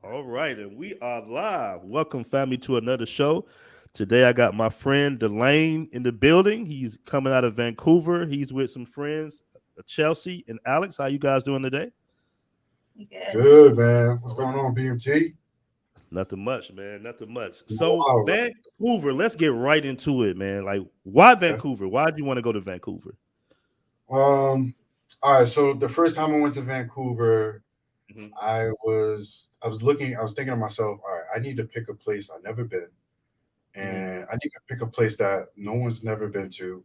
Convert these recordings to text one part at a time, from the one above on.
All right, and we are live. Welcome, family, to another show. Today, I got my friend Delane in the building. He's coming out of Vancouver. He's with some friends, Chelsea and Alex. How you guys doing today? Good. Good, man. What's going on, BMT? Nothing much, man. Nothing much. So, Wow. Vancouver. Let's get right into it, man. Like, why Okay. Vancouver? Why do you want to go to Vancouver? Um, all right. So the first time I went to Vancouver, Mhm. I was thinking to myself, all right, I need to pick a place I've never been, Mhm. and I need to pick a place that no one's never been to,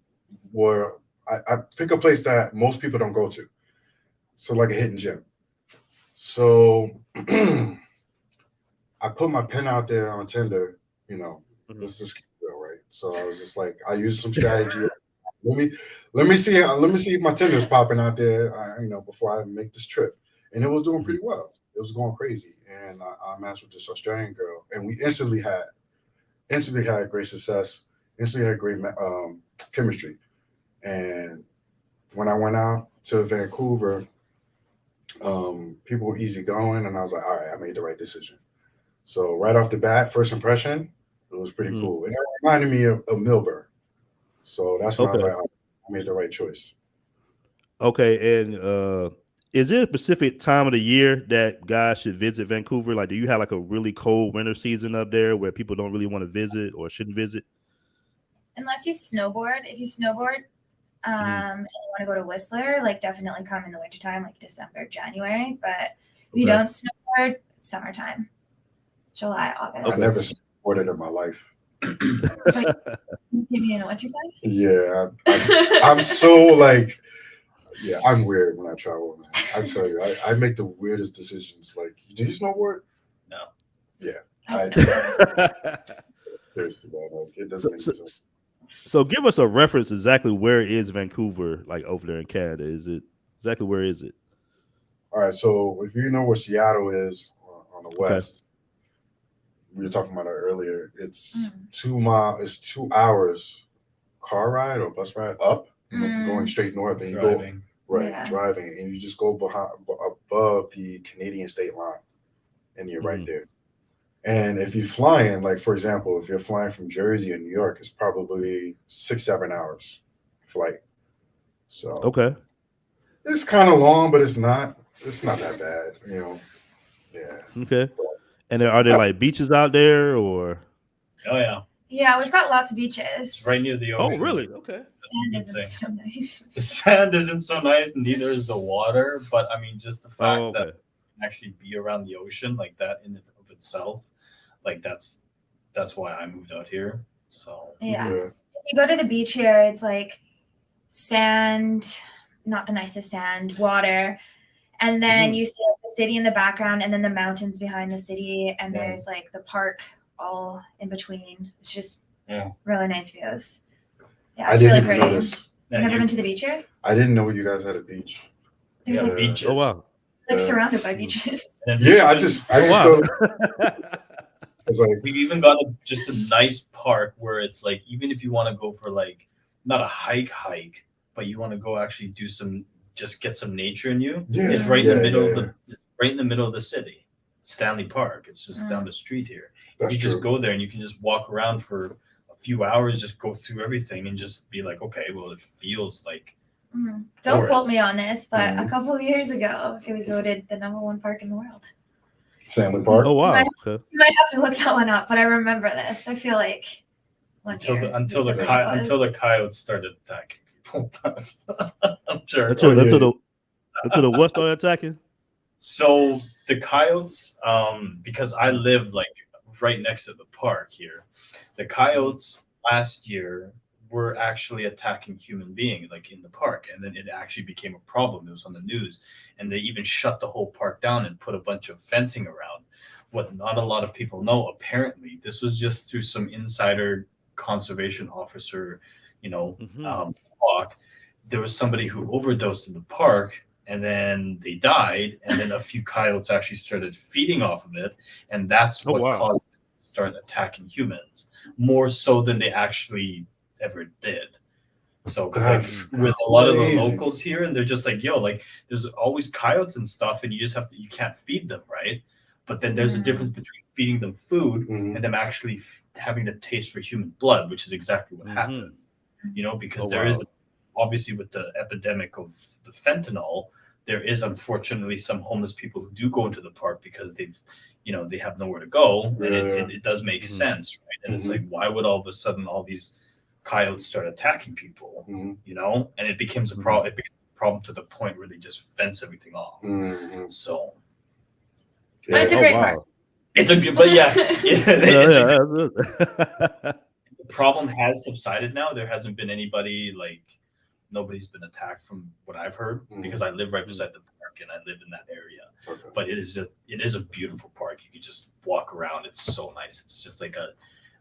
or I pick a place that most people don't go to. So like a hidden gem. So I put my pen out there on Tinder, you know, Mhm. let's just keep it real, right? So I was just like, I used some strategy. Let me let me see if my Tinder's popping out there, before I make this trip. And it was doing Mhm. pretty well. It was going crazy, and I matched with this Australian girl, and we instantly had great success. Instantly had great chemistry. And when I went out to Vancouver, people were easygoing, and I was like, all right, I made the right decision. So right off the bat, first impression, it was pretty Mhm. cool, and it reminded me of Milburn. So that's when I was Okay. like, oh, I made the right choice. Okay, and is there a specific time of the year that guys should visit Vancouver? Like, do you have like a really cold winter season up there where people don't really want to visit or shouldn't visit? Unless you snowboard. If you snowboard Hmm. and you want to go to Whistler, like definitely come in the wintertime, like December, January. But if you Okay. don't snowboard, it's summertime, July, I Okay. August. never supported in my life. But maybe in the wintertime. Yeah, I'm so like, yeah, I'm weird when I travel, man. I tell you, I make the weirdest decisions. Like, do you snowboard? No. Yeah, I I snowboard. seriously, man, like, it so, doesn't make so, any sense. so give us a reference exactly where is Vancouver, like over there in Canada? Is it exactly where is it? All right, so if you know where Seattle is on the Okay. west, we were talking about it earlier. Mm. 2 mile, it's 2 hours car ride or bus ride up, going Mm. straight north, and you go Driving. right Yeah. driving, and you just go above the Canadian state line, and you're right Hmm. there. And if you're flying, like for example, if you're flying from Jersey or New York, it's probably 6 7 hours flight. So Okay. it's kind of long, but it's not. It's not that bad, you know. Yeah, Okay. but And are it's there not. like beaches out there or? Oh yeah, Yeah, we've got lots of it's right near beaches. the Oh, ocean. really? Okay. That's the Sand good isn't thing. so nice. The sand isn't so nice, and neither is the water. But I mean, just the Oh, fact that okay. you can actually be around the ocean like that in and of itself, like that's why I moved out here. So Yeah. Hmm. Yeah. If you go to the beach here, it's like sand, not the nicest sand, water. And then Hmm. you see like, the city in the background and then the mountains behind the city. And yeah, there's like the park all in between. It's just yeah, really nice views. Yeah, I it's didn't really even know pretty. this. You've yeah. never You been to the beach here? I didn't know you guys had a beach. we There's have like Yeah. Oh, beaches, wow. Yeah. surrounded by Mhm. beaches. and then Yeah. I Oh, just wow. thought it's like, we've even got just a nice park where it's like even if you want to go for like not a hike, but you want to go actually do some just get some nature in you. yeah, It's right in the Mm, yeah, middle yeah, of yeah. it's right in the middle of the city. Stanley Park. It's just down mm. the street here. You That's can just true. go there and you can just walk around for a few hours, just go through everything and just be like, okay, well, it feels like Don't quote forest. me on this, but a Mhm. couple of years ago, it was voted the #1 park in the world. Stanley Oh, Park. You might, wow. Okay. you might have to look that one up, but I remember this. I feel like one Until the year they until the said that it until was. the coyotes started attacking people. I'm sure. Oh Until yeah. the what started attacking? So the coyotes, because I Mhm. live like right next to the park here, the Mhm. coyotes last year were actually attacking human beings like in the park, and then it actually became a problem. It was on the news, and they even shut the whole park down and put a bunch of fencing around. What not a lot of people know, apparently, this was just through some insider conservation officer, you know, Mhm. talk. There was somebody who overdosed in the park and then they died and then a few coyotes actually started feeding off of it and that's Oh, what wow. caused them to start attacking humans more so than they actually ever did. So, because That's like with a lot of the crazy. locals here, and they're just like, yo, like there's always coyotes and stuff, and you just you can't feed them, right? But then there's a difference between feeding them food Mhm. and them actually having the taste for human blood, which is exactly what happened. You know, because there is obviously with the epidemic of the fentanyl, there is unfortunately some homeless people who do go into the park because they've, you know, they have nowhere to go, and it does make sense, right? And it's like, why would all of a sudden all these coyotes start attacking people, you know? And it becomes a problem. It becomes a problem to the point where they just fence everything off. So, but it's a great park. It's a good, but the problem has subsided now. There hasn't been anybody nobody's been attacked from what I've heard because I live right beside the park and I live in that area. Okay. But it is a beautiful park. You can just walk around. It's so nice. It's just like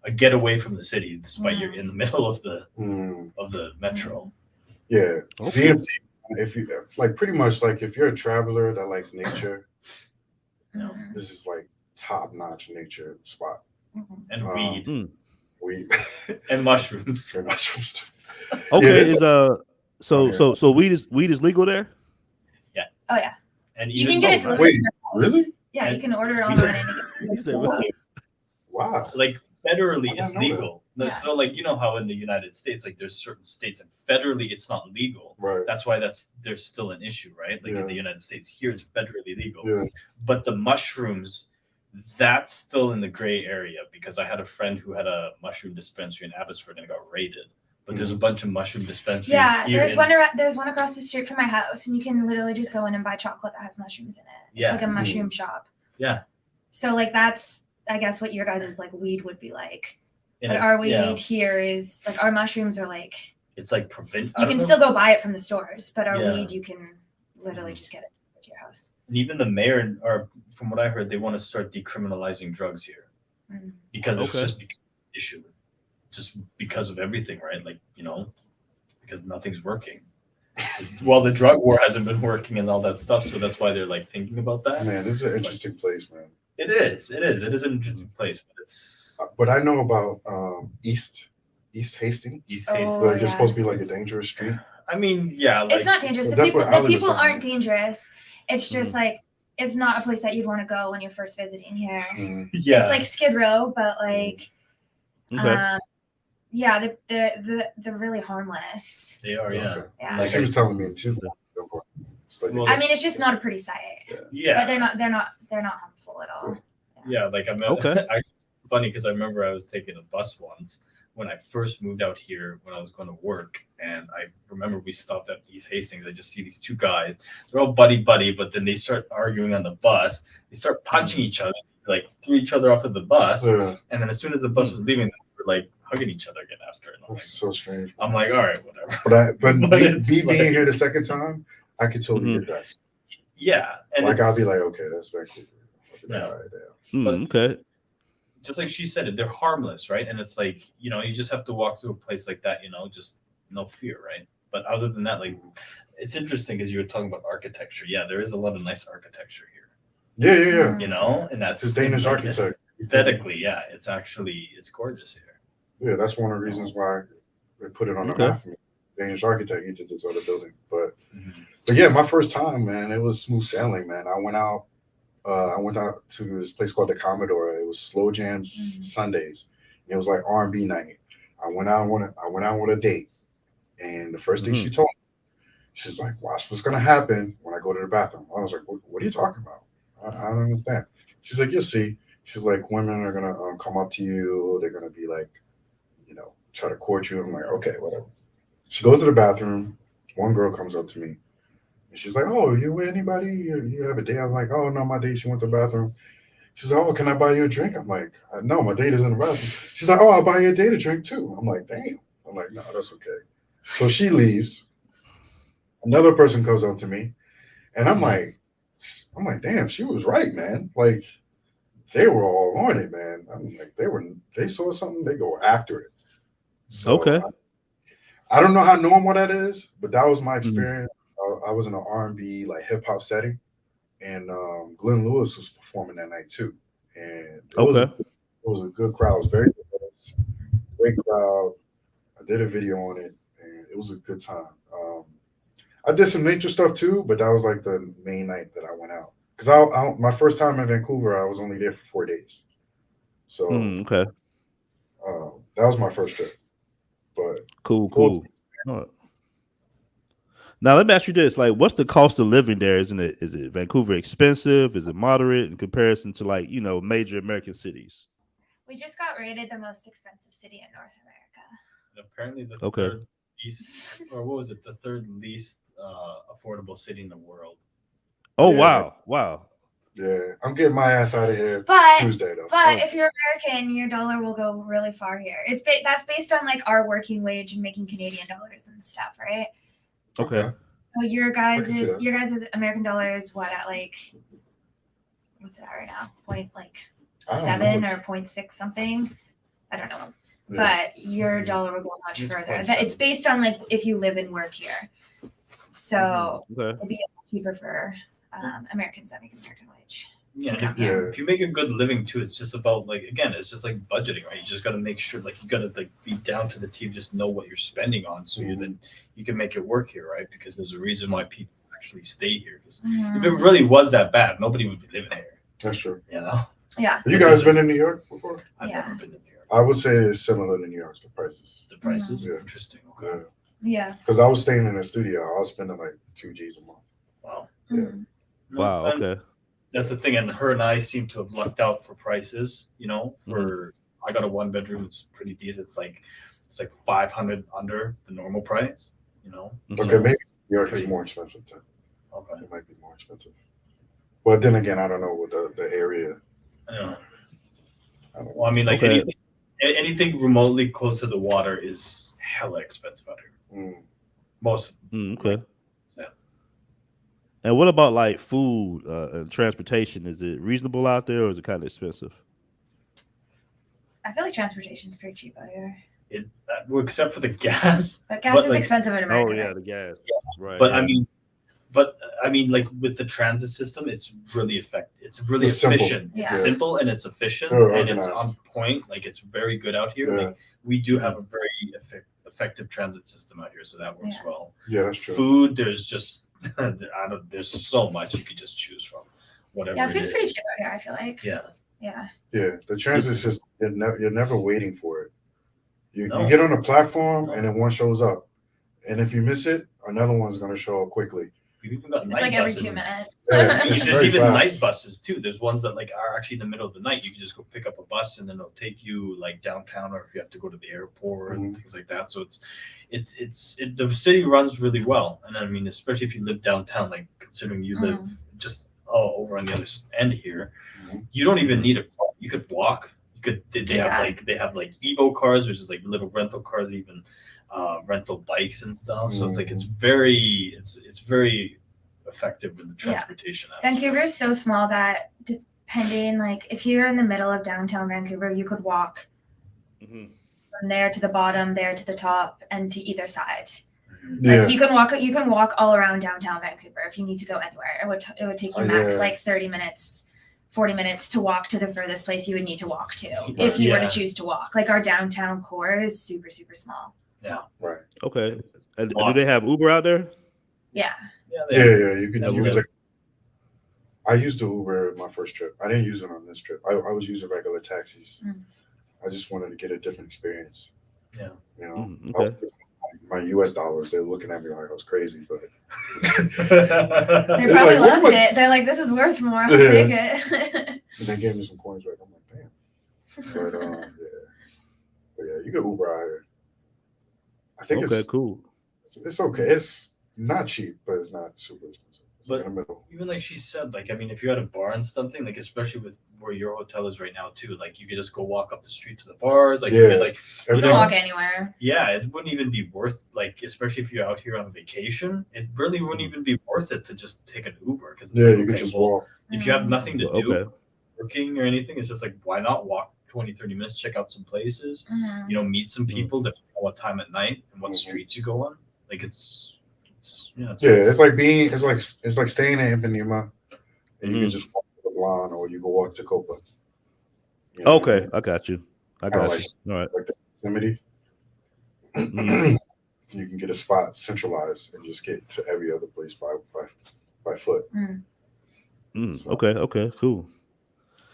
a getaway from the city, despite you're in the middle of the metro. Yeah. Okay. If you like, pretty much like if you're a traveler that likes nature, this is like top-notch nature spot. And weed. Weed. And mushrooms. And mushrooms. Okay, so weed is legal there? Yeah. Oh yeah. And you can get it delivered. Wait, really? Yeah, you can order it online. Wow. Like federally it's legal. So like, you know how in the United States, like there's certain states and federally it's not legal. Right. That's why there's still an issue, right? Like in the United States, here it's federally legal. Yeah. But the mushrooms, that's still in the gray area because I had a friend who had a mushroom dispensary in Abbotsford and it got raided. But there's a bunch of mushroom dispensaries. Yeah, there's one across the street from my house, and you can literally just go in and buy chocolate that has mushrooms in it. It's like a mushroom shop. Yeah. So like that's, I guess, what your guys' like weed would be like. But our weed here is like, our mushrooms are like, it's like you can still go buy it from the stores, but our weed you can literally just get it to your house. And even the mayor, or from what I heard, they want to start decriminalizing drugs here because it's just become an issue. Just because of everything, right? Like, you know, because nothing's working. Well, the drug war hasn't been working and all that stuff, so that's why they're like thinking about that. Man, this is an interesting place, man. It is an interesting place, but it's. But I know about East Hastings. East Hastings, like it's supposed to be like a dangerous street. I mean, yeah, like, it's not dangerous. The people aren't dangerous. It's just like it's not a place that you'd want to go when you're first visiting here. Yeah, it's like Skid Row, but like. Yeah, they're really harmless. They are, yeah. Like she was telling me, I mean, it's just not a pretty sight. Yeah, but they're not harmful at all. Yeah, like I funny because I remember I was taking a bus once when I first moved out here when I was going to work, and I remember we stopped at East Hastings. I just see these two guys. They're all buddy, but then they start arguing on the bus. They start punching each other, like threw each other off of the bus, and then as soon as the bus was leaving, they were like hugging each other again after. And that's so strange. I'm like, all right, whatever. But me being here the second time, I could totally get that. Yeah, and like I'll be like, okay, that's very cool. Okay. Just like she said, they're harmless, right? And it's like, you know, you just have to walk through a place like that, you know, just no fear, right? But other than that, like, it's interesting because you were talking about architecture. Yeah, there is a lot of nice architecture here. Yeah. You know, and that's it's Danish architecture. Aesthetically, yeah, it's gorgeous here. Yeah, that's one of the reasons why they put it on the map for me. Danish architect, he did this other building. But yeah, my first time, man, it was smooth sailing, man. I went out to this place called the Commodore. It was slow jams Sundays. It was like R&B night. I went out with a date, and the first thing she told me, she's like, "Watch what's gonna happen when I go to the bathroom." I was like, "What are you talking about? I don't understand." She's like, "You'll see." She's like, "Women are gonna come up to you. They're gonna be like, you know, try to court you." I'm like, "Okay, whatever." She goes to the bathroom. One girl comes up to me. And she's like, "Oh, you with anybody? You have a date?" I'm like, "Oh, no, my date." She went to the bathroom. She's like, "Oh, can I buy you a drink?" I'm like, "No, my date is in the bathroom." She's like, "Oh, I'll buy you a date a drink too." I'm like, "Damn." I'm like, "No, that's okay." So she leaves. Another person comes up to me, and I'm like, "Damn, she was right, man." Like, they were all on it, man. I'm like, they saw something, they go after it. So I don't know how normal that is, but that was my experience. I was in an R&B like hip hop setting, and Glenn Lewis was performing that night too. And it was a good crowd. It was very good. Great crowd. I did a video on it, and it was a good time. I did some nature stuff too, but that was like the main night that I went out. Because my first time in Vancouver, I was only there for 4 days. So Okay. That was my first trip. But Cool. All right. Now let me ask you this: like, what's the cost of living there? Is it Vancouver expensive? Is it moderate in comparison to like major American cities? We just got rated the most expensive city in North America. And apparently the Okay. third least, or what was it? The third least affordable city in the world. Oh Yeah. wow. Yeah, I'm getting my ass out of here Tuesday though. But if you're American, your dollar will go really far here. That's based on like our working wage and making Canadian dollars and stuff, right? Okay. So your guys' American dollar is what at like what's it at right now? .7 or 0.6 something. I don't know. Yeah. But your dollar will go much further. It's based on like if you live and work here. So it'd be cheaper for Americans that make American wage. Yeah, if you make a good living too, it's just about like again, it's just like budgeting, right? You just got to make sure, like you got to like be down to the T, just know what you're spending on, so you can make it work here, right? Because there's a reason why people actually stay here. Because if it really was that bad, nobody would be living here. That's true. Yeah. Have you guys been in New York before? I've never been to New York. I would say it's similar to New York. The prices. Yeah. Interesting. Okay. Yeah. Because I was staying in a studio, I was spending like $2 G's a month. Wow. Yeah. Wow. Okay. That's the thing, and her and I seem to have lucked out for prices. I got a 1-bedroom. It's pretty decent. It's like 500 under the normal price. Okay, maybe New York is more expensive too. Okay, it might be more expensive. But then again, I don't know what the area. Yeah. Well, I mean, like anything remotely close to the water is hella expensive out here. Most. Okay. And what about like food and transportation? Is it reasonable out there, or is it kind of expensive? I feel like transportation's pretty cheap out here. Except for the gas. But gas is expensive in America. Oh yeah, the gas. Yeah. Right. But I mean, like with the transit system, it's really effective. It's really efficient. Yeah. It's simple and it's efficient and it's on point. Like it's very good out here. Yeah. Like we do have a very effective transit system out here, so that works well. Yeah, that's true. Food, there's just there's so much you could just choose from. Whatever. Yeah, food's pretty cheap out here, I feel like. Yeah. Yeah, the transit system, you're never waiting for it. You get on a platform and then one shows up, and if you miss it, another one's going to show up quickly. We've even got it's like every 2 minutes. Yeah, there's even night buses too. There's ones that like are actually in the middle of the night. You can just go pick up a bus and then it'll take you like downtown, or if you have to go to the airport and things like that. So the city runs really well. And I mean, especially if you live downtown, like considering you live just over on the other end here, you don't even need a car. You could walk. They have like Evo cars, which is like little rental cars, even rental bikes and stuff. So it's like it's very effective with the transportation. Vancouver is so small that depending, like if you're in the middle of downtown Vancouver, you could walk from there to the bottom, there to the top, and to either side. Like you can walk all around downtown Vancouver if you need to go anywhere. It would take you max like 30 minutes. 40 minutes to walk to the furthest place you would need to walk to if you were to choose to walk. Like our downtown core is super, super small. Yeah. Right. Okay. And do they have Uber out there? Yeah. Yeah. You can take. I used the Uber my first trip. I didn't use it on this trip. I was using regular taxis. I just wanted to get a different experience. Yeah. Okay. My US dollars, they're looking at me like I was crazy, but they probably loved it. They're like, this is worth more. I'll take it. And they gave me some coins back. I'm like, damn. But you get Uber out here. I think it's cool. It's okay. It's not cheap, but it's not super expensive. It's but in the middle. Even like she said, like I mean, if you're at a bar and something, like especially with where your hotel is right now too, like you could just go walk up the street to the bars, like you could like you can walk anywhere. Yeah, it wouldn't even be worth like, especially if you're out here on vacation, it really wouldn't even be worth it to just take an Uber because you could just walk. If you have nothing to do, working or anything, it's just like why not walk 20-30 minutes, check out some places, meet some people, depending on what time at night and what streets you go on. Like it's like staying in Ipanema and you can just walk to the Blonde or you go walk to Copa. Okay, I got you. All right. Like the Yosemite. you can get a spot centralized and just get to every other place by foot. So, Okay, cool.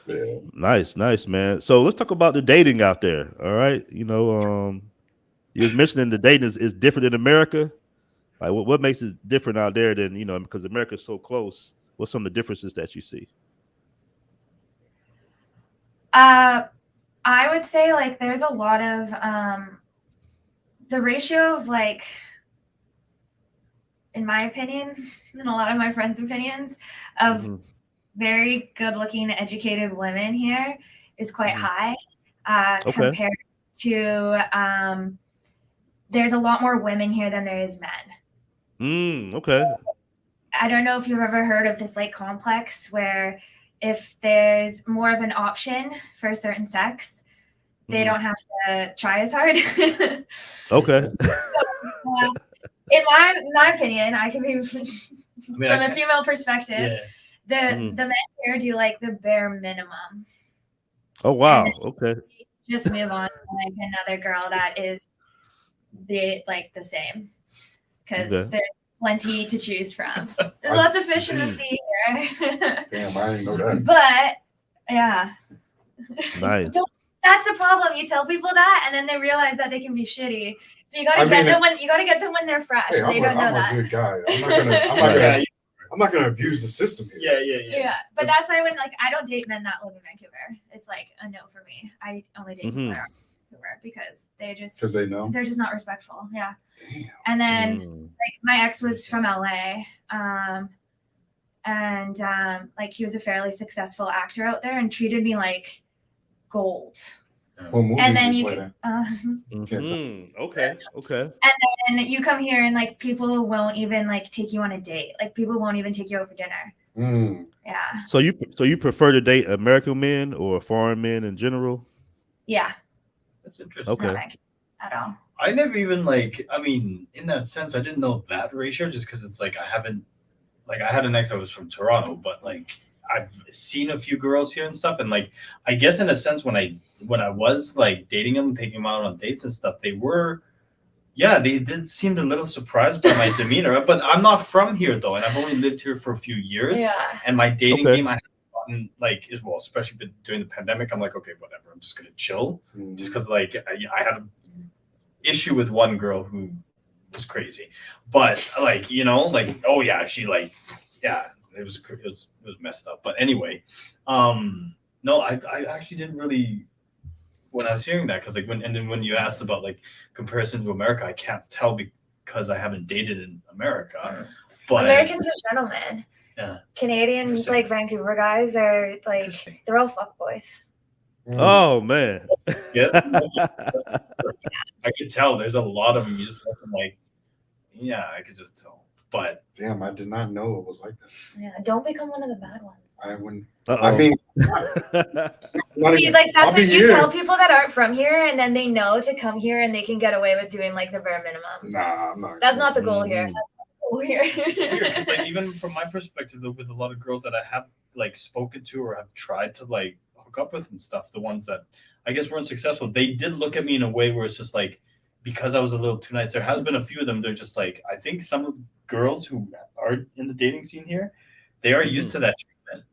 yeah. Nice, man. So let's talk about the dating out there. All right. You was mentioning the dating is different in America. Like what makes it different out there than, because America's so close. What's some of the differences that you see? I would say like there's a lot of the ratio of like, in my opinion, and a lot of my friends' opinions, of very good-looking, educated women here is quite high compared to there's a lot more women here than there is men. Okay. I don't know if you've ever heard of this like complex where if there's more of an option for a certain sex, they don't have to try as hard. Okay. So, in my opinion, I can be from a female perspective. Yeah. The men here do like the bare minimum. Oh wow. Okay. Just move on to like another girl that is the same, because there's plenty to choose from. There's lots of fish in the sea here. Damn, I didn't know that. But yeah. Nice. That's the problem. You tell people that, and then they realize that they can be shitty. So you gotta get them when they're fresh. Hey, they don't know that. I'm a good guy. I'm not gonna abuse the system here. Yeah. But that's why when like I don't date men that live in Vancouver. It's like a no for me. I only date people that are in Vancouver because they're just not respectful. Yeah. Damn. And then like my ex was from LA. And like he was a fairly successful actor out there and treated me like gold. And then you okay. And then you come here and like people won't even like take you on a date. Like people won't even take you out for dinner. Yeah. So you prefer to date American men or foreign men in general? Yeah. That's interesting. Okay. Not at all. I never even in that sense, I didn't know that ratio just because it's like I had an ex that was from Toronto, but like I've seen a few girls here and stuff, and like I guess in a sense when I was like dating them, taking them out on dates and stuff, they did seem a little surprised by my demeanor. But I'm not from here though, and I've only lived here for a few years. Yeah. And my dating game I haven't gotten like as well, especially during the pandemic. I'm like, okay, whatever. I'm just gonna chill, just because like I had an issue with one girl who was crazy, but like oh yeah, she like it was messed up. But anyway, no, I actually didn't really when I was hearing that, because like when you asked about like comparison to America, I can't tell because I haven't dated in America. But Americans are gentlemen. Yeah. Canadian like Vancouver guys are like they're all fuckboys. Oh man. Yeah. I could tell there's a lot of them. You just like, yeah, I could just tell. But damn, I did not know it was like that. Yeah, don't become one of the bad ones. I wouldn't. I mean, see, like that's what you tell people that aren't from here, and then they know to come here and they can get away with doing like the bare minimum. Nah, I'm not. That's not the goal here. That's not the goal here. It's like even from my perspective, though, with a lot of girls that I have like spoken to or have tried to like hook up with and stuff, the ones that I guess weren't successful, they did look at me in a way where it's just like, because I was a little too nice. There has been a few of them. They're just like, I think some of the girls who are in the dating scene here, they are used to that treatment.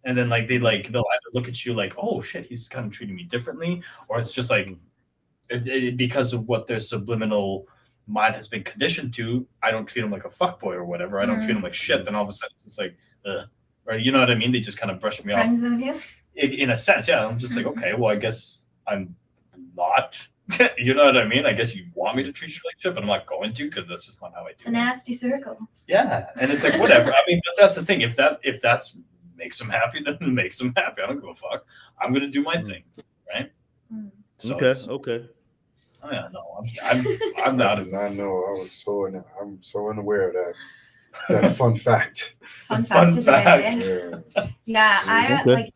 And then like they'll either look at you like, oh shit, he's kind of treating me differently, or it's just like because of what their subliminal mind has been conditioned to. I don't treat him like a fuckboy or whatever. I don't treat him like shit. Then all of a sudden it's like, or you know what I mean? They just kind of brush me off. Friend zone you? In a sense, yeah. I'm just like, okay, well, I guess I'm not. You know what I mean? I guess you want me to treat you like shit, but I'm not going to, because that's just not how I do it. It's a nasty circle. Yeah, and it's like whatever. I mean, but that's the thing. If that's makes them happy, then it makes them happy. I don't give a fuck. I'm gonna do my thing, right? So okay. Oh yeah, no, I'm not. I did not know. I'm so unaware of that fun fact. Fun fact. Yeah, I Okay. like.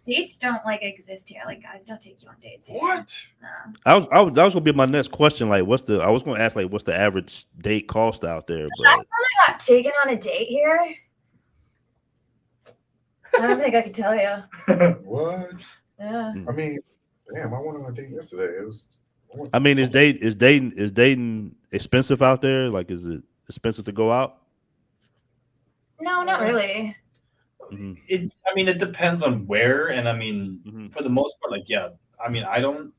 Dates don't like exist here. Like guys don't take you on dates here. What? No. That was gonna be my next question. Like, I was gonna ask like, what's the average date cost out there? The last time I got taken on a date here, I don't think I could tell you. What? Yeah. I mean, damn, I went on a date yesterday. It was I mean, is dating expensive out there? Like, is it expensive to go out? No, not really. Mm-hmm. It depends on where, and Mm-hmm. for the most part, I don't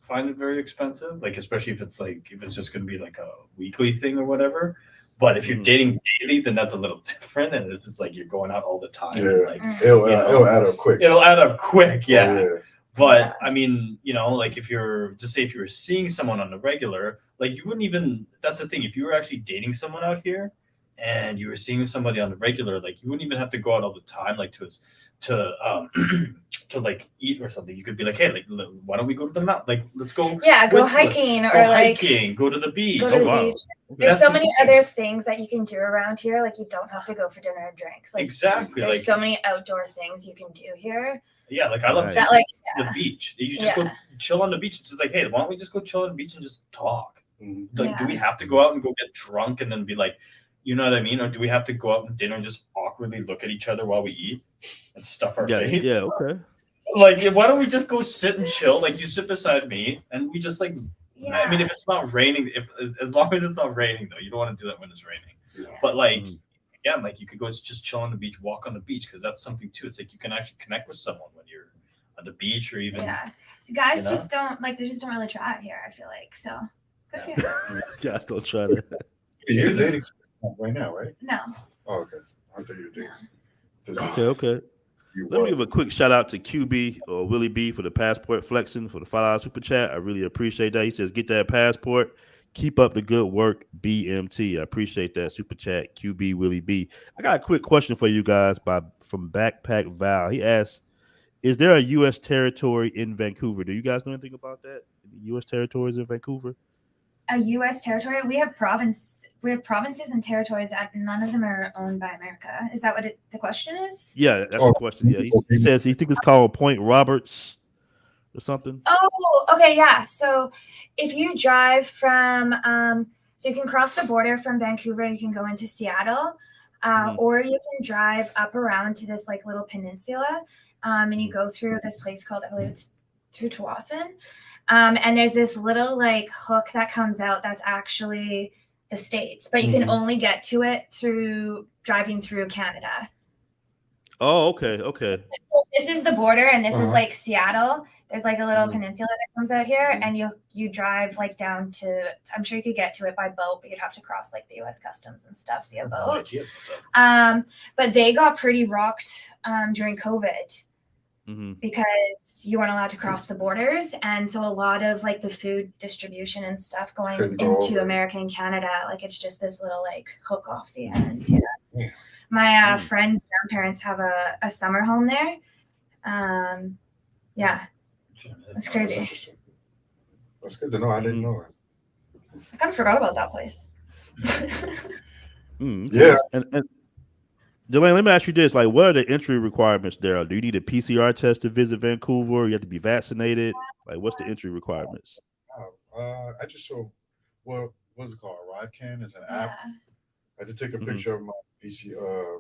find it very expensive, like especially if it's just going to be like a weekly thing or whatever. But if you're Mhm. dating daily, then that's a little different, and if it's like you're going out all the time, Yeah, like it'll add up quick. it'll add up quick, Oh, yeah. yeah. But like if you're just say if you were seeing someone on the regular, like you wouldn't even. That's the thing. If you were actually dating someone out here, and you were seeing somebody on the regular, like you wouldn't even have to go out all the time, like to to like eat or something. You could be like, hey, like why don't we go to the mountain? Like let's go. Yeah, go Whistler, hiking go or like hiking, go to the beach. go to Oh, the wow. beach. Okay. There's That's so the many thing. other things that you can do around here. Like you don't have to go for dinner and drinks. Like Exactly. there's Like so many outdoor things you can do here. yeah, like I love Nice. taking That, like, to the beach. You just go Yeah. chill on the beach. It's just like, hey, why don't we just go chill on the beach and just talk? Mhm. Like, do Yeah. we have to go out and go get drunk and then be like, you know what I mean? Or do we have to go out and dinner and just awkwardly look at each other while we eat and stuff our Yeah, face? yeah, okay. Like, why don't we just go sit and chill? Like, you sit beside me and we just like. Yeah. I mean, if it's not raining, if as long as it's not raining though, you don't want to do that when it's raining. Yeah. But like, Mhm. again, like you could go just chill on the beach, walk on the beach, because that's something too. It's like you can actually connect with someone when you're on the beach or even. Yeah. So guys you know? just don't like they just don't really try it here, I feel like. So good for you. Guys, don't try that. You're dating someone right now, right? No. Oh, okay. I thought you were dating. Okay. Let me give a quick shout out to QB or Willie B for the passport flexing for the $5 super chat. I really appreciate that. He says, "Get that passport. Keep up the good work, BMT." I appreciate that super chat, QB Willie B. I got a quick question for you guys from Backpack Val. He asked, "Is there a U.S. territory in Vancouver? Do you guys know anything about that? Any U.S. territories in Vancouver?" A US territory? We have provinces and territories that none of them are owned by America. Is that what the question is? Yeah, that's the question. Yeah, he says he thinks it's called Point Roberts or something. Oh, okay, yeah. So if you drive from, so you can cross the border from Vancouver, you can go into Seattle, or you can drive up around to this like little peninsula, and you go through this place called, I believe it's through Tawasin, and there's this little like hook that comes out that's actually the States, but you can only get to it through driving through Canada. Oh, okay. So this is the border, and this is like Seattle. There's like a little peninsula that comes out here, and you drive like down to. I'm sure you could get to it by boat, but you'd have to cross like the U.S. customs and stuff via boat. But they got pretty rocked during COVID because you weren't allowed to cross the borders, and so a lot of like the food distribution and stuff going into America and Canada, like it's just this little like hook off the end. Yeah. My friend's grandparents have a summer home there. Yeah, that's crazy. That's interesting. That's good to know. I didn't know that. I kind of forgot about that place. Yeah. And Delane, let me ask you this: like, what are the entry requirements there? Do you need a PCR test to visit Vancouver? You have to be vaccinated. Like, what's the entry requirements? I just show what's it called? ArriveCan is an app. I had to take a picture of my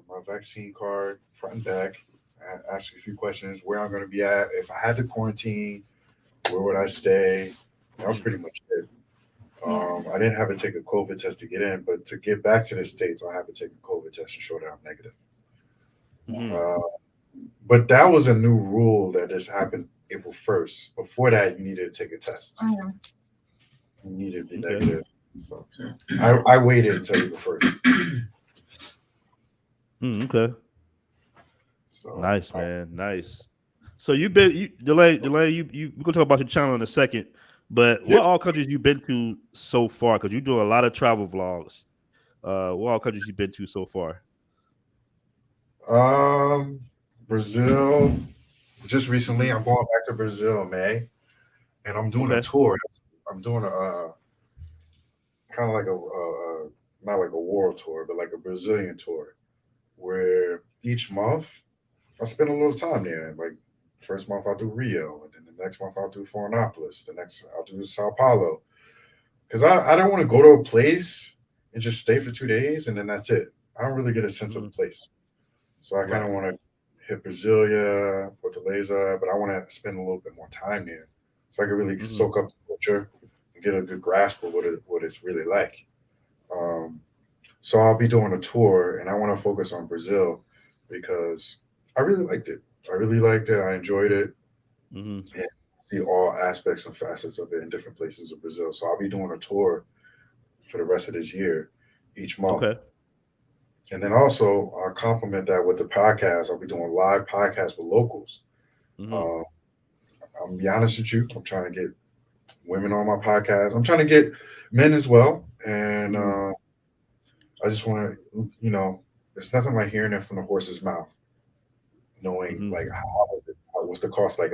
my vaccine card, front and back. I ask you a few questions: where I'm going to be at, if I had to quarantine, where would I stay? That was pretty much it. I didn't have to take a COVID test to get in, but to get back to the States, I have to take a COVID test to show that I'm negative. But that was a new rule that just happened April 1st. Before that, you needed to take a test. You needed to be negative. So I waited until April 1st. Okay. So, Nice, man. Nice. So Delane, we're gonna talk about your channel in a second, but what all countries you been to so far? Because you do a lot of travel vlogs. What all countries you been to so far? Brazil. Just recently, I'm going back to Brazil in May, and I'm doing a tour. I'm doing a kind of like a not like a world tour, but like a Brazilian tour, where each month I spend a little time there. Like first month I'll do Rio, and then the next month I'll do Florianopolis. The next I'll do Sao Paulo, because I don't want to go to a place and just stay for 2 days and then that's it. I don't really get a sense of the place, so I kind of want to hit Brasilia, Fortaleza, but I want to spend a little bit more time there. so I can really soak up the culture and get a good grasp of what it's really like. So I'll be doing a tour, and I want to focus on Brazil because I really liked it. I enjoyed it. And see all aspects and facets of it in different places of Brazil. So I'll be doing a tour for the rest of this year, each month. Okay. And then also I'll complement that with the podcast. I'll be doing live podcasts with locals. I'm be honest with you. I'm trying to get women on my podcast. I'm trying to get men as well. And I just want to, it's nothing like hearing it from the horse's mouth, knowing like what's the cost like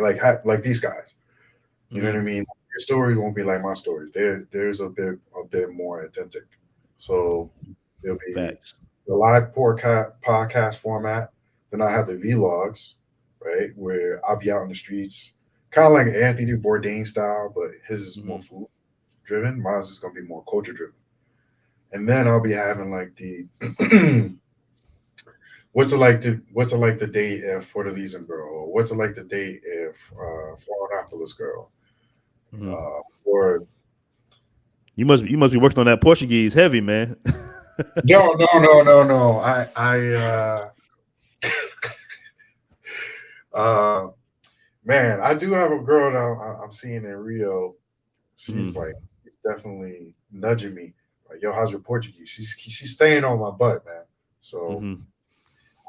these guys. You know what I mean? Your story won't be like my stories. There's a bit more authentic. So there'll be the live podcast format. Then I have the vlogs, right, where I'll be out in the streets, kind of like Anthony Bourdain style, but his is more food driven. Mine's is gonna be more culture driven. And then I'll be having like the what's it like to date a Fortaleza girl, or what's it like to date a Florianopolis girl, or you must be working on that Portuguese heavy, man. No. Man, I do have a girl that I'm seeing in Rio. She's like definitely nudging me. Like, yo, how's your Portuguese? She's staying on my butt, man. So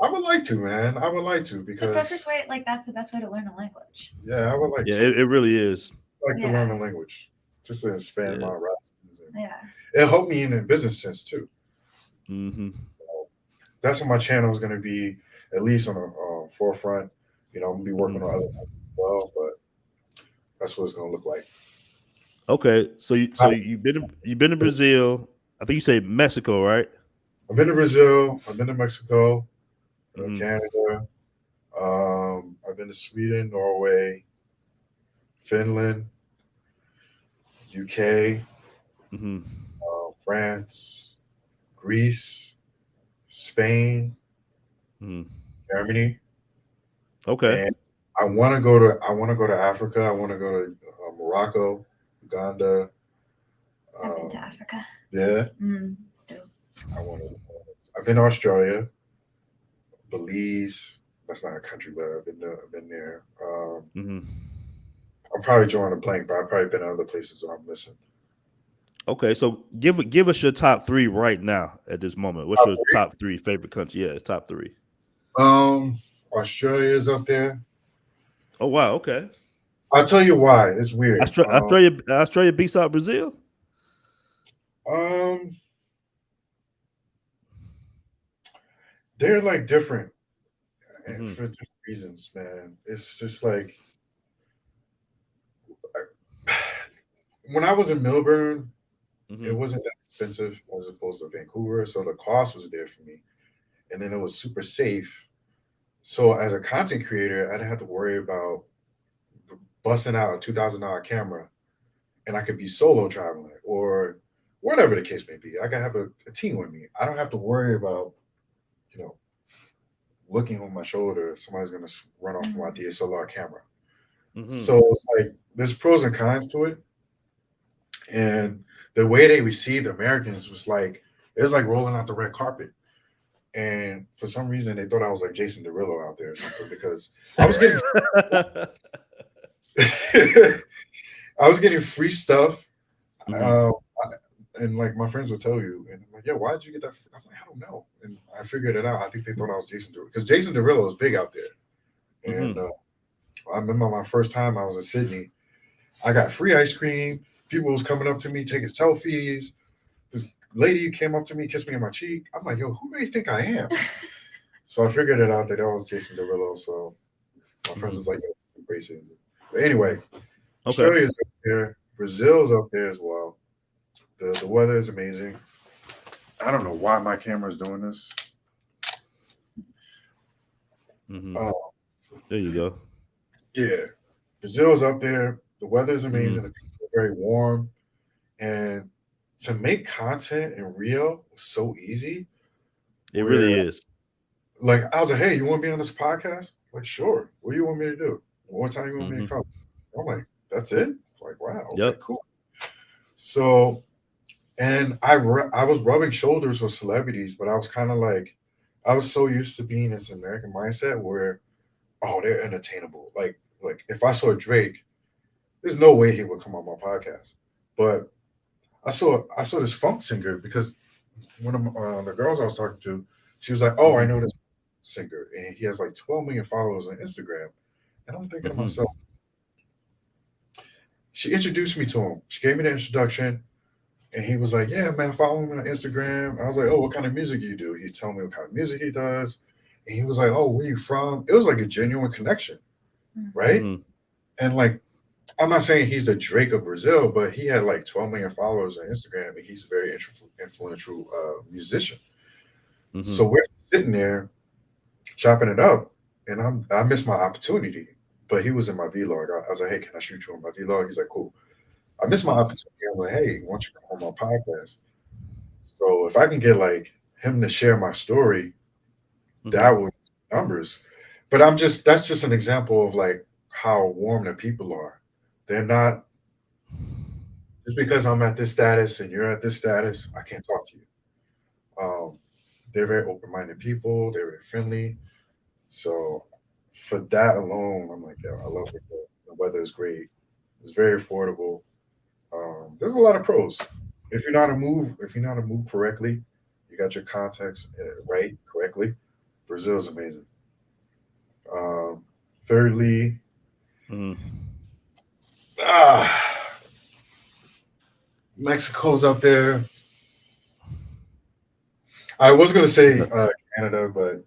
I would like to, man. I would like to because it's the perfect way. Like that's the best way to learn a language. Yeah, I would like. Yeah, to. It really is. I like to learn a language, just to expand my horizons. Yeah, it helped me in the business sense too. So that's what my channel is going to be, at least on the forefront. I'm gonna be working on other things as well, but that's what it's going to look like. Okay, so you've been to Brazil. I think you say Mexico, right? I've been to Brazil. I've been to Mexico, Canada. I've been to Sweden, Norway, Finland, UK, France, Greece, Spain, Germany. Okay. And I want to go to Africa. I want to go to Morocco, Uganda. I've been to Africa. Yeah. I've been to Australia, Belize. That's not a country, but I've been there. I'm probably drawing a blank, but I've probably been to other places where I'm missing. Okay, so give us your top 3 right now at this moment. What's your top 3 favorite country? Yeah, top 3. Australia is up there. Oh wow, okay. I'll tell you why. It's weird. Australia beats out Brazil. They're like different for different reasons, man. It's just like when I was in Melbourne, it wasn't that expensive as opposed to Vancouver, so the cost was there for me, and then it was super safe. So as a content creator, I didn't have to worry about busting out a $2,000 camera, and I could be solo traveling or whatever the case may be. I can have a team with me. I don't have to worry about, looking on my shoulder. Somebody's going to run off my DSLR camera. So it's like there's pros and cons to it. And the way they received Americans was like, it was like rolling out the red carpet. And for some reason, they thought I was like Jason Derulo out there or something because I was getting I was getting free stuff. And like my friends would tell you, and I'm like, yo, why did you get that? I'm like, I don't know. And I figured it out. I think they thought I was Jason Derulo because Jason Derulo is big out there. And I remember my first time I was in Sydney, I got free ice cream. People was coming up to me, taking selfies. This lady came up to me, kissed me on my cheek. I'm like, yo, who do they think I am? So I figured it out that was Jason Derulo. So my friends was like, yo, embrace it. But anyway, Australia's up there. Brazil's up there as well. The weather is amazing. I don't know why my camera is doing this. There you go. Yeah. Brazil's up there. The weather is amazing. The people are very warm. And to make content in Rio was so easy. It really is. Like, I was like, hey, you want to be on this podcast? Like, sure. What do you want me to do? What time you want me to come? I'm like, That's it? Like, wow, okay, Yep. cool. So, and I was rubbing shoulders with celebrities, but I was kind of like, I was so used to being in this American mindset where, oh, they're entertainable. Like if I saw Drake, there's no way he would come on my podcast. But I saw this funk singer because one of the girls I was talking to, she was like, "Oh, I know this singer, and he has like 12 million followers on Instagram." And I'm thinking to myself, she introduced me to him. She gave me the introduction, and he was like, "Yeah, man, follow me on Instagram." I was like, "Oh, what kind of music you do?" He's telling me what kind of music he does, and he was like, "Oh, where you from?" It was like a genuine connection, right? And like, I'm not saying he's the Drake of Brazil, but he had like 12 million followers on Instagram, and he's a very influential musician. So we're sitting there chopping it up, and I missed my opportunity. But he was in my vlog. I was like, "Hey, can I shoot you on my vlog?" He's like, "Cool." I missed my opportunity. I'm like, "Hey, why don't you come on my podcast?" So if I can get like him to share my story, that would numbers. But that's just an example of like how warm the people are. They're not just because I'm at this status and you're at this status, I can't talk to you. They're very open-minded people. They're very friendly. So for that alone, I'm like, yeah, I love it. The weather is great. It's very affordable. There's a lot of pros. If you're not to move correctly, you got your context right correctly. Brazil is amazing. Thirdly, Mexico's up there. I was gonna say Canada, but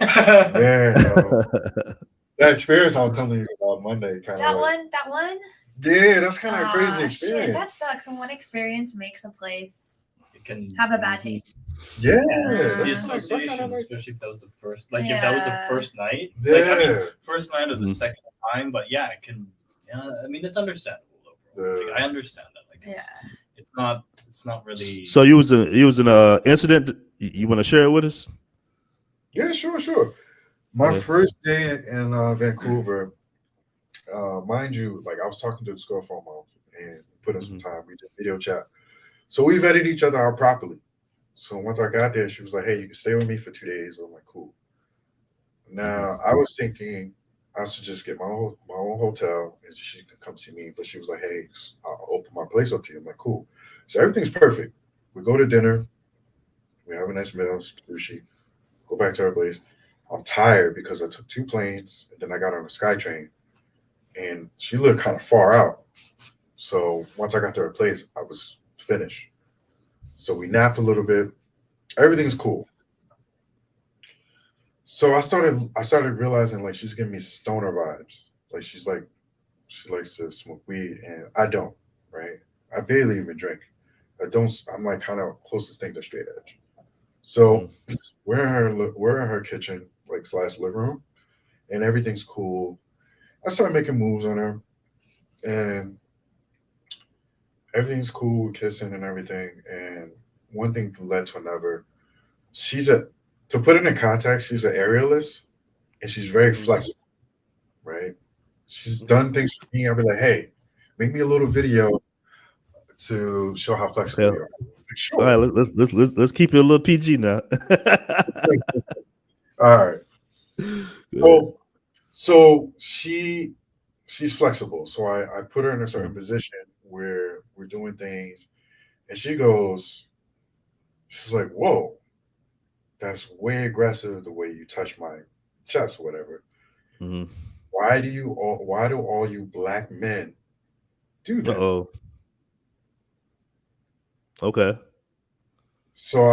yeah, that experience I was telling you about Monday, kind of that one. Yeah, that's kind of a crazy experience. Shit, that sucks. And one experience makes a place It can have a bad taste. Yeah, the association, especially if that was the first, like if that was the first night, like I mean, first night or the second time, but yeah, it can. Yeah, I mean, it's understandable. Like, I understand that. Like, it's not really. So you was an incident. You want to share it with us? Yeah, sure. My first day in Vancouver, mind you, like I was talking to this girl for a month and put in some time. We did video chat, so we vetted each other out properly. So once I got there, she was like, "Hey, you can stay with me for 2 days." I'm like, "Cool." Now I was thinking I should just get my own hotel and she could come see me, but she was like, "Hey, I'll open my place up to you." I'm like, "Cool." So everything's perfect. We go to dinner. We have a nice meal, sushi. Go back to her place. I'm tired because I took 2 planes and then I got on a SkyTrain, and she lived kind of far out. So once I got to her place, I was finished. So we napped a little bit. Everything's cool. So I started realizing like she's giving me stoner vibes. Like she likes to smoke weed and I don't, right? I barely even drink. I'm like kind of closest thing to straight edge. So we're in her kitchen, like / living room, and everything's cool. I started making moves on her, and everything's cool, we're kissing and everything. And one thing led to another. To put it in context, she's an aerialist, and she's very flexible, right? She's done things for me. I'll be like, "Hey, make me a little video to show how flexible you are." Like, sure. All right, let's keep it a little PG now. All right. So she's flexible. So I put her in a certain position where we're doing things, and she's like, "Whoa, that's way aggressive the way you touch my chest or whatever." Why do all you black men do that? Okay. So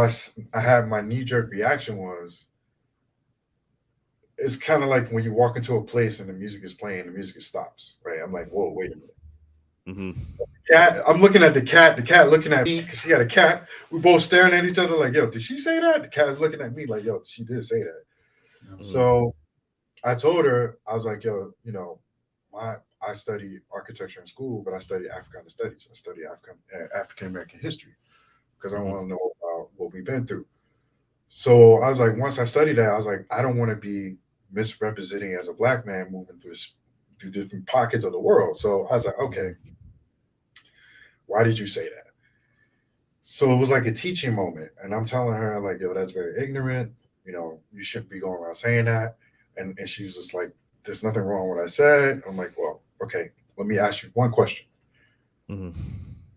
I had my knee-jerk reaction was, it's kind of like when you walk into a place and the music is playing, the music stops, right? I'm like, whoa, wait a minute. Cat, I'm looking at the cat looking at me because she got a cat. We're both staring at each other like, yo, did she say that? The cat's looking at me like, yo, she did say that. So I told her, I was like, yo, I study architecture in school, but I study Africana studies. I study African American history because I want to know about what we've been through. So I was like, once I studied that, I was like, I don't want to be misrepresenting as a black man moving through this through different pockets of the world. So I was like, okay, why did you say that? So it was like a teaching moment, and I'm telling her like, yo, that's very ignorant. You shouldn't be going around saying that. And she was just like, there's nothing wrong with what I said. I'm like, well, okay, let me ask you one question. Mm-hmm.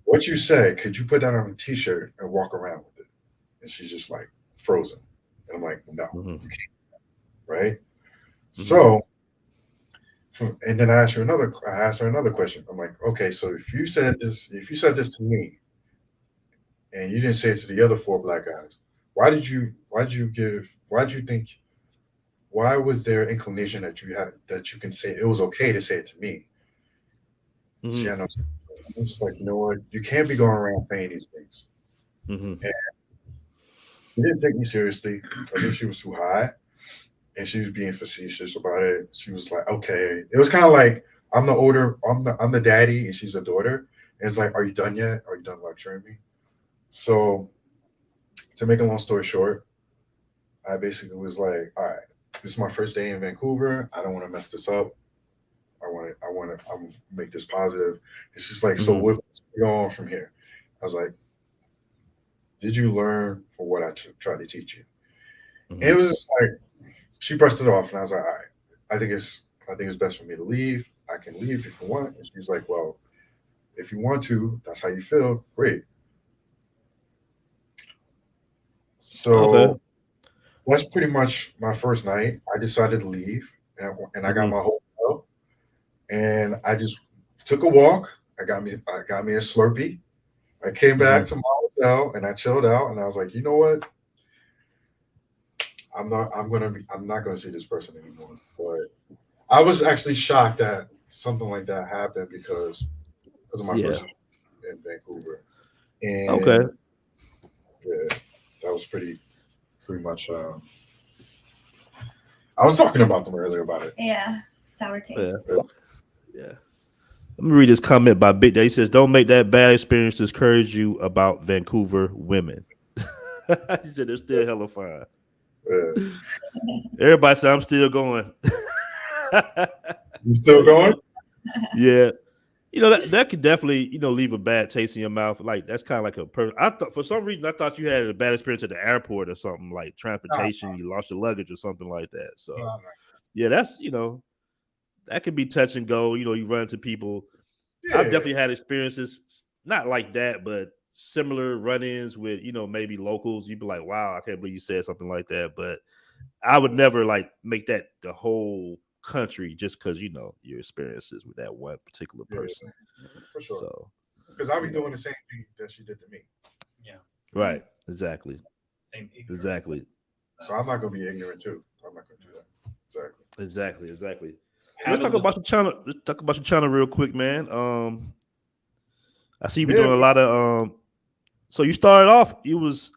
What you said, could you put that on a t-shirt and walk around with it? And she's just like frozen. And I'm like, no, you can't. Right. So, and then I asked her another question. I'm like, okay, so if you said this to me and you didn't say it to the other 4 black guys, why was there inclination that you had, that you can say it was okay to say it to me? She had no, I'm just like, you know what? You can't be going around saying these things. And she didn't take me seriously. I think she was too high, and she was being facetious about it. She was like, okay. It was kind of like, I'm the daddy, and she's the daughter. And it's like, are you done yet? Are you done lecturing me? So, to make a long story short, I basically was like, all right, this is my first day in Vancouver. I don't want to mess this up. I'm gonna make this positive. It's just like, so what's going on from here? I was like, did you learn from what I tried to teach you? And it was just like, she brushed it off, and I was like, all right, I think it's best for me to leave. I can leave if you want. And she's like, well, if you want to, that's how you feel. Great. So that's pretty much my first night. I decided to leave, and I got my hotel, and I just took a walk. I got me a Slurpee. I came back to my hotel, and I chilled out, and I was like, you know what? I'm not gonna see this person anymore. But I was actually shocked that something like that happened because of my first in Vancouver. And yeah, that was pretty much. I was talking about them earlier about it. Yeah, sour taste. Yeah. Let me read this comment by Big Day. He says, "Don't make that bad experience discourage you about Vancouver women." He said they're still hella fine. Yeah. Everybody said I'm still going. You still going? Yeah. That could definitely, leave a bad taste in your mouth. Like, that's kind of like a person. I thought, for some reason, I thought you had a bad experience at the airport or something, like transportation. You lost your luggage or something like that. So, yeah, that's, that could be touch and go. You run into people. Yeah. I've definitely had experiences, not like that, but similar run-ins with, maybe locals. You'd be like, wow, I can't believe you said something like that. But I would never like make that the whole country just because your experiences with that one particular person. For sure. So, because I'll be doing the same thing that she did to me. Yeah. Right. Exactly. Same ignorance. Exactly. So I'm not gonna be ignorant too. I'm not gonna do that. Exactly. Let's talk about your channel. Let's talk about your channel real quick, man. I see you been doing a lot of so you started off, it was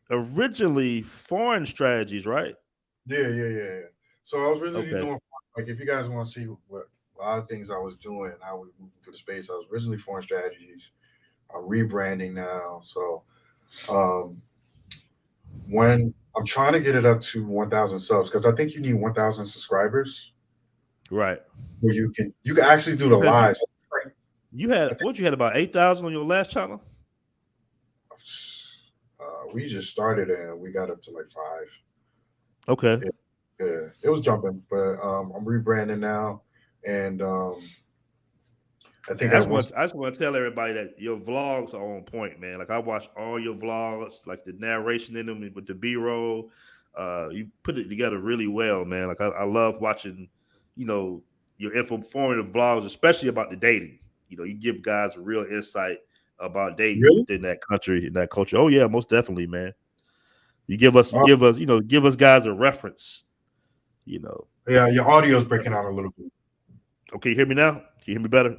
originally foreign strategies, right? Yeah. So I was really doing, like, if you guys want to see what a lot of things I was doing, how we moved to the space, I was originally foreign strategies. I'm rebranding now. So when I'm trying to get it up to 1,000 subs, because I think you need 1,000 subscribers. Right. Where you can actually do the lives. You had about 8,000 on your last channel? We just started and we got up to like 5. Okay. Yeah, it was jumping, but I'm rebranding now, and I think I just want to tell everybody that your vlogs are on point, man. Like, I watch all your vlogs, like the narration in them with the B-roll. You put it together really well, man. Like, I love watching, your informative vlogs, especially about the dating. You give guys a real insight about dating within that country and that culture. Oh yeah, most definitely, man. You give us guys a reference. Yeah, your audio's breaking out a little bit. Okay, you hear me now? Can you hear me better?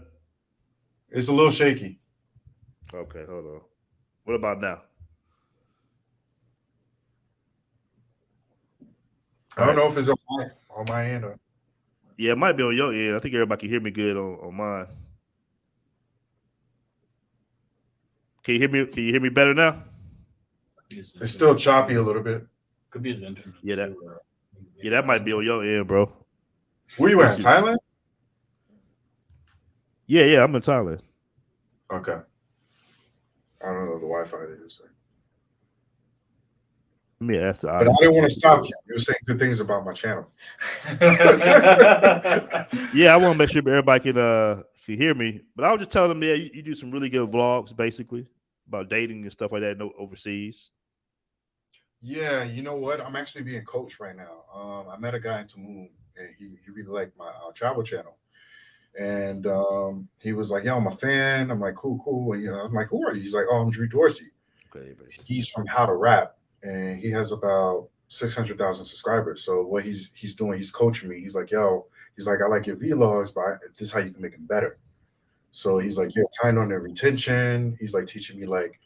It's a little shaky. Okay, hold on. What about now? I don't know if it's on my end or. Yeah, it might be on your end. I think everybody can hear me good on mine. Can you hear me? Can you hear me better now? It's still choppy a little bit. Could be his internet. Yeah, that might be on your end, bro. Where you at? Thailand? Yeah, I'm in Thailand. Okay. I don't know the Wi-Fi is. Let me ask the But I audience. didn't want to stop you. You were saying good things about my channel. Yeah, I want to make sure everybody can hear me. But I was just telling them, yeah, you do some really good vlogs, basically, about dating and stuff like that overseas. Yeah, you know what? I'm actually being coached right now. I met a guy in Tulum, and he really liked my travel channel. And he was like, "Yo, I'm a fan." I'm like, "Cool." And, I'm like, "Who are you?" He's like, "Oh, I'm Drew Dorsey." Okay, baby. He's from How to Rap, and he has about 600,000 subscribers. So what he's doing, he's coaching me. He's like, "Yo," he's like, "I like your vlogs, but this is how you can make them better." So he's like, "Yeah, tying on their retention." He's like teaching me like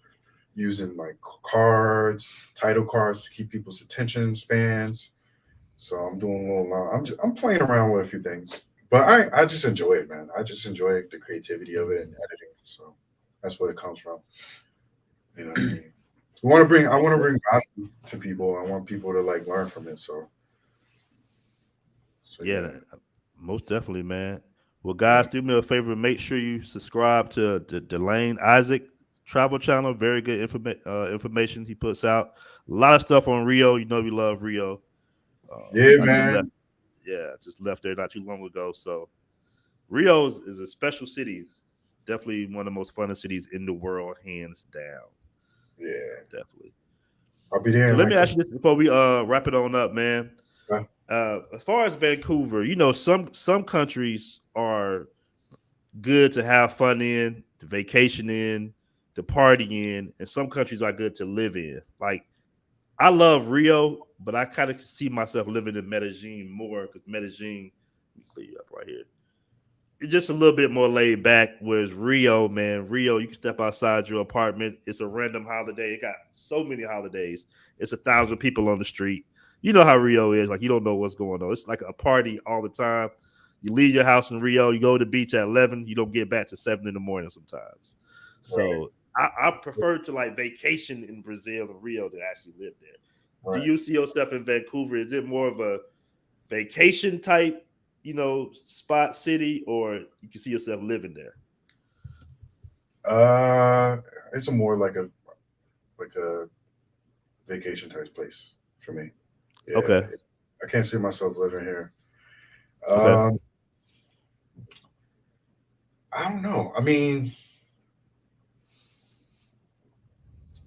using like cards, title cards to keep people's attention spans. So I'm doing a little. I'm playing around with a few things, but I just enjoy it, man. I just enjoy the creativity of it and editing. So that's where it comes from. You know what I mean? I want to bring value to people. I want people to like learn from it. So Yeah, most definitely, man. Well, yeah. guys, do me a favor. Make sure you subscribe to the Delane Isaac travel channel. Very good information he puts out. A lot of stuff on Rio. You know we love Rio. Yeah, I just left. man. Yeah, just left there not too long ago. So Rio is a special city. Definitely one of the most funnest cities in the world, hands down. Yeah, Definitely. I'll be there So in let like me ask you this before we wrap it on up, man. uh, As far as Vancouver, you know, some countries are good to have fun in, to vacation in, to party in, and some countries are good to live in. Like I love Rio, but I kind of see myself living in Medellin more because Medellin, let me clear you up right here. It's just a little bit more laid back. Whereas Rio, man, Rio, you can step outside your apartment. It's a random holiday. It got so many holidays. It's 1,000 people on the street. You know how Rio is. Like you don't know what's going on. It's like a party all the time. You leave your house in Rio. You go to the beach at 11. You don't get back to 7 in the morning sometimes. right, So I prefer to like vacation in Brazil and Rio than actually live there. Do right. you see yourself in Vancouver? Is it more of a vacation type, spot city, or you can see yourself living there? It's a more like a vacation type place for me. Yeah, Okay. I can't see myself living here. Okay. Um, I don't know. I mean,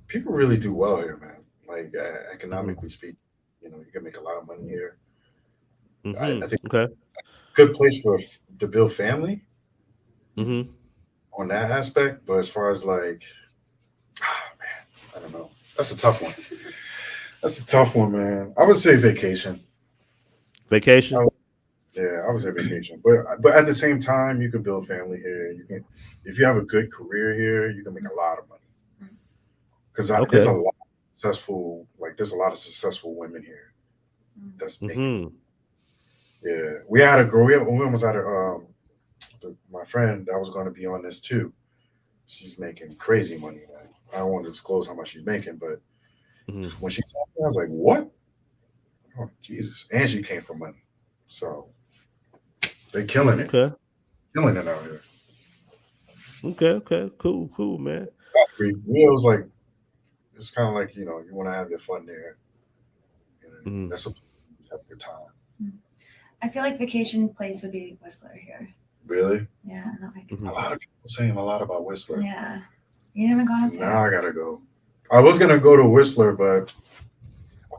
people really do well here, man. Like Mm-hmm. economically speaking, you can make a lot of money here. I Mm-hmm. think Okay. good place to build family Mm-hmm. on that aspect. But as far as like, man, I don't know. That's a tough one. That's a tough one, man. I would say vacation. I Vacation. would, yeah, I would say vacation. But at the same time, you can build family here. You can, if you have a good career here, you can make a lot of money. Because there's a Okay. lot of there's a lot of successful women here that's making. Mm-hmm. Yeah, we had a girl. We almost had my friend that was going to be on this too. She's making crazy money, man. I don't want to disclose how much she's making, but Mm-hmm. when she told me, I was like, "What? Oh, Jesus!" And she came from money, so they're Okay. killing it out here. Okay. Okay. Cool, man. Rio's like it's kind of like you want to have your fun there. Mm-hmm. That's a have a good time. I feel like vacation place would be Whistler here. Really, Yeah, not Mm-hmm. a Vancouver. lot of people saying a lot about Whistler. Yeah, you haven't gone So up there. now I gotta go. I was gonna go to Whistler, but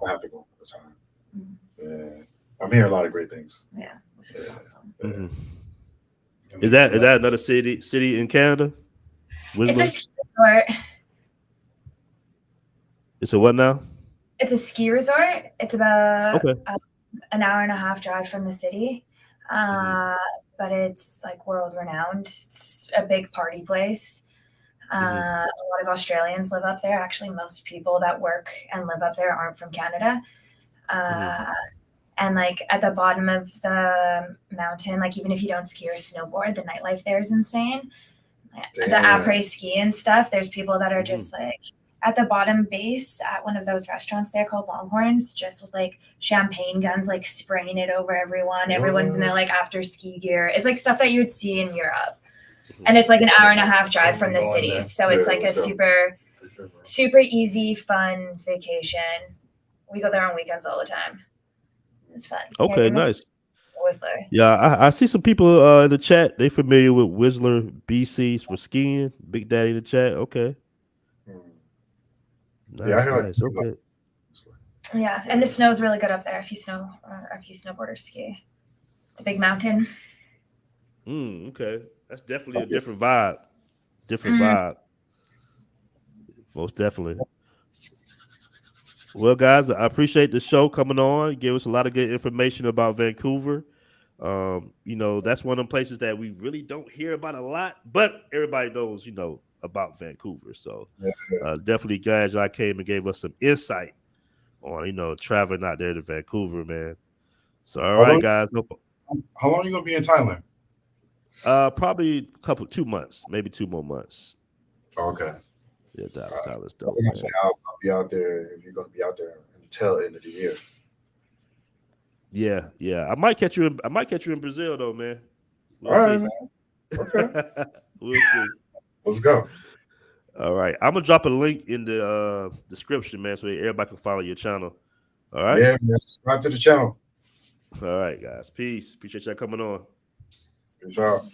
I have to go another time. Yeah, I'm hearing a lot of great things. Yeah, Whistler's awesome. Yeah. Mm-hmm. Is that another city in Canada? It's Whistler? a ski resort. It's a what now? It's a ski resort. It's about Okay. an hour and a half drive from the city. But it's like world renowned. It's a big party place. A lot of Australians live up there. Actually, most people that work and live up there aren't from Canada. And like at the bottom of the mountain, like even if you don't ski or snowboard, the nightlife there is insane. The après ski and stuff. There's people that are just like at the bottom base at one of those restaurants there called Longhorns, just with like champagne guns, like spraying it over everyone. Everyone's in their like after ski gear. It's like stuff that you would see in Europe. And it's like an hour and a half drive from the city. So it's like a super easy, fun vacation. We go there on weekends all the time. It's fun. Okay, nice. Whistler. Yeah, I see some people in the chat. They familiar with Whistler, BC for skiing. Big Daddy in the chat. Okay. Nice. Okay. Yeah, and the snow's really good up there if you snowboarders ski. It's a big mountain. Okay. That's definitely a different vibe. Vibe. Most definitely. Well, guys, I appreciate the show coming on. You gave us a lot of good information about Vancouver. That's one of them places that we really don't hear about a lot, but everybody knows, about Vancouver. So definitely glad y'all came and gave us some insight on, traveling out there to Vancouver, man. So, all right, guys. How long are you going to be in Thailand? Probably 2 months, maybe 2 more months. Okay. Yeah, Thailand's dope. Like I say, I'll be out there if you're going to be out there until the end of the year. Yeah. I might catch you in Brazil though, man. All right, man. Okay. We'll see. Let's go. All right. I'm gonna drop a link in the description, man, so everybody can follow your channel. All right. Yeah, man. Subscribe to the channel. All right, guys. Peace. Appreciate y'all coming on. Peace out.